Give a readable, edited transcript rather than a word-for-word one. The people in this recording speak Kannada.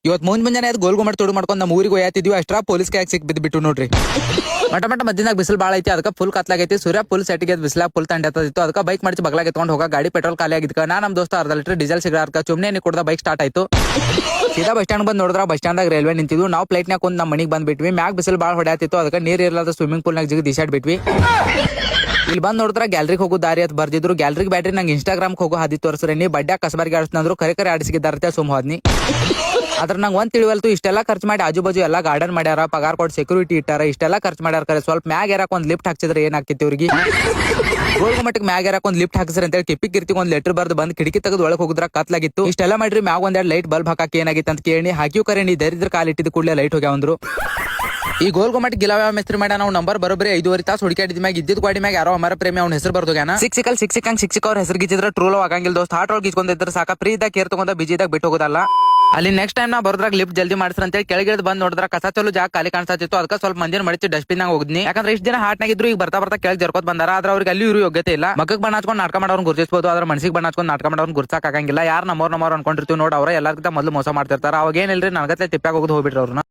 ಇವತ್ ಮುಂಜಾನೆ ಅದು ಗೋಲ್ ಗುಮ್ಮಟ್ ತೊಡು ಮಾಡ್ಕೊಂಡು ನಮ್ಮ ಊರಿಗೆ ಹೋಯ್ತಿದ್ವಿ ಅಷ್ಟ್ರ ಪೊಲೀಸ್ ಕೈಯಾಗ ಸಿಕ್ ಬಿಟ್ಟು ನೋಡ್ರಿ. ಮಟ ಮಧ್ಯದಾಗ ಬಿಸಿಲು ಬಾಳ ಐತಿ, ಅದಕ್ಕೆ ಫುಲ್ ಕತ್ಲಾಗೈತಿ. ಸೂರ್ಯ ಫುಲ್ ಸೆಟ್ಟಿಗೆ ಬಿಸಿಲಾಗ ಫುಲ್ ತಂಡತ್ತಿತ್ತು. ಅದಕ್ಕೆ ಬೈಕ್ ಮಾಡಿಸಿ ಬಗ್ಲಾಗ ಎತ್ಕೊಂಡು ಹೋಗ ಗಾಡಿ ಪೆಟ್ರೋಲ್ ಖಾಲಿ ಆಗಿದ್ಕ ನಮ್ ದೋಸ್ತ ಅರ್ಧ ಲೀಟರ್ ಡೀಸೆಲ್ ಸಿಗಾರ್ಕ ಚುಮ್ನೆ ನೀ ಕುಡ್ದ ಬೈಕ್ ಸ್ಟಾರ್ಟ್ ಆಯ್ತು. ಸೀದಾ ಬಸ್ ಸ್ಟ್ಯಾಂಡ್ ಬಂದ್ ನೋಡಿದ್ರ ಬಸ್ ಸ್ಟ್ಯಾಂಡ್ ರೈಲ್ವೆ ನಿಂತಿದ್ವು. ನಾವು ಫ್ಲೈಟ್ ನಾಗ ನಮ್ಮ ಮನಿಗೆ ಬಂದ್ಬಿಟ್ವಿ. ಮ್ಯಾಗ ಬಿಸಿಲು ಬಾಳ ಹೊಡ್ಯಾತಿತ್ತು, ಅದಕ್ಕೆ ನೀರ್ ಇರಲಾದ ಸ್ವಿಮ್ಮಿಂಗ್ ಪೂಲ್ ನಾಗ ಜಿಗ್ ದಿಶಾಡ್ ಬಿಟ್ವಿ. ಇಲ್ಲಿ ಬಂದ್ ನೋಡಿದ್ರ ಗ್ಯಾಲರಿಗೆ ಹೋಗೋ ದಾರಿ ಅಂತ ಬರ್ದಿದ್ರು. ಗ್ಯಾಲರಿಗೆ ಬ್ಯಾಟ್ರಿ ನಂಗೆ ಇನ್ಸ್ಟಾಗ್ರಾಮ್ ಹೋಗೋ ಹಾದಿ ತೋರಿಸ್ರಿ, ನೀ ಬಡ್ಡ್ಯಾ ಕಸಬಾರಿಗೆ ಆಡಿಸ್ನಂದ್ರು ಕರೆ ಆಡಿಸಿದಾರತೆ ಸುಮ್ ಹೋದ್ನಿ. ಅದ್ರ ನಂಗೆ ಒಂದ್ ತಿಳಿವಲ್ತು, ಇಷ್ಟೆಲ್ಲ ಖರ್ಚು ಮಾಡಿ ಆಜು ಬಾಜು ಎಲ್ಲ ಗಾರ್ಡನ್ ಮಾಡ್ಯಾರ, ಪಗಾರ್ ಕೊಟ್ಟು ಸೆಕ್ಯೂರಿಟಿ ಇಟ್ಟಾರ, ಇಷ್ಟೆಲ್ಲ ಖರ್ಚು ಮಾಡ್ಯಾರ. ಕರೆ ಸ್ವಲ್ಪ ಮ್ಯಾಗ ಏರಾಕ್ ಒಂದ್ ಲಿಫ್ಟ್ ಹಾಕ್ಸಿದ್ರೆ ಏನಾಗ್ತಿತ್ತು ಇವ್ರಿಗೆ. ಗೋಲ್ ಮಟ್ಟಕ್ಕೆ ಮ್ಯಾಗ ಏರಾಕ್ ಒಂದ್ ಲಿಫ್ಟ್ ಹಾಕ್ಸಿದ್ರೆ ಅಂತ ಹೇಳಿ ಕಿಪ್ಪಿ ಕಿರ್ತಿಗೆ ಒಂದ್ ಲೆಟರ್ ಬರ್ದು ಬಂದ್ ಕಿಟಕಿ ತೆಗೆದು ಒಳಗೆ ಹೋಗಿದ್ರ ಕತ್ಲಾಗಿತ್ತು. ಇಷ್ಟೆಲ್ಲ ಮಾಡ್ರಿ ಮ್ಯಾಗ ಒಂದೆರಡು ಲೈಟ್ ಬಲ್ಬ್ ಹಾಕಕ್ಕೆ ಏನಾಗಿತ್ತು ಅಂತ ಕೇಳಿ ಹಾಕಿವ್. ಕರೆ ನೀ ದರಿದ್ರ ಕಾಲ್ ಇಟ್ಟಿದ್ ಕೂಡಲೇ ಲೈಟ್ ಹೋಗ್ಯಾವಂದ್ರು. ಈ ಗೋಲ್ ಗುಮ್ಮಟ್ ಗಿಲಾವ ಮೆಸ್ತ್ರಿ ಮಾಡ ನಾವು ನಂಬರ್ ಬರೋಬ್ರಿ 5.5 ತಾಸು ಹುಡುಕಾಡಿದ ಮ್ಯಾಗ ಇದ್ದಿದ್ ಗಾಡಿ ಮ್ಯಾಗ ಯಾರೋ ಅಮರ ಪ್ರೇಮಿ ಅವ್ನ ಹೆಸರು ಬರ್ದೋಗ್ಯಾನ. ಸಿಕ್ಸಿಕ್ ಅವ್ರ ಹೆಸರು ಗಿಚ್ಚಿದ್ರ ಟ್ರೂಲ್ ಆಗಂಗಿಲ್ಲ ದೋಸ್ತ. ಹಾಟ್ ಒಳಗೆ ಗಿಚ್ಕೊಂಡಿದ್ರ ಸಾಕ, ಫ್ರೀ ಇದ್ದಾಗ ಕೇರ್ ತಗೊಂಡ ಬಿಜಿದಾಗ ಬಿಟ್ಟು ಹೋಗೋದಲ್ಲ. ಅಲ್ಲಿ ನೆಕ್ಸ್ಟ್ ಟೈಮ್ ನಾ ಬರೋದ್ರಾಗ ಲಿಫ್ಟ್ ಜಲ್ದಿ ಮಾಡಿಸ್ರ ಅಂತ ಹೇಳಿ ಕೆಳಗಿಳಿದ್ ಬಂದ್ ನೋಡಿದ್ರ ಕಸ ಚಲೋ ಜಾಗ ಖಾಲಿ ಕಾಣಿಸ್ತಿತ್ತು. ಅದಕ್ಕೆ ಸ್ವಲ್ಪ ಮಂದಿನ ಮಡಿಸಿ ಡಸ್ಟ್ಬಿನ್ ನಾಗ ಹೋಗಿದ್ನಿ. ಯಾಕಂದ್ರೆ ಇಷ್ಟ ದಿನ ಹಾಟ್ ನಾಗಿದ್ರು, ಈಗ ಬರ್ತಾ ಕೆಳಗೆ ಜರ್ಕೋತ್ ಬಂದಾರ. ಆದ್ರೆ ಅವ್ರಿಗೆ ಅಲ್ಲಿ ಇವರು ಯೋಗ್ಯತೆ ಇಲ್ಲ. ಮಗಕ್ ಬಣ್ಣ ಹಚ್ಕೊಂಡು ನಾಟಕ ಮಾಡೋರ್ನ ಗುರ್ತಿಸಬಹುದು, ಆದ್ರೆ ಮನಸ್ಸಿಗೆ ಬಣ್ಣ ಹಚ್ಕೊಂಡು ನಾಟಕ ಮಾಡೋರ್ನ ಗುರ್ಸಕ್ ಆಗಂಗಿಲ್ಲ. ಯಾರು ನಮ್ಮವ್ರ ಅನ್ಕೊಂಡಿರ್ತೀವಿ ನೋಡಿ, ಅವ್ರ ಎಲ್ಲರಿಗಿಂತ ಮೊದಲು ಮೋಸ ಮಾಡ್ತಿರ್ತಾರ. ಅವಾಗ ಏನಿಲ್ರಿ ನನಗತ್ತೆ ತಿಪ್ಪಾಗ ಹೋಗೋದು ಹೋಗ್ಬಿಟ್ರಿ ಅವ್ರನ್ನ.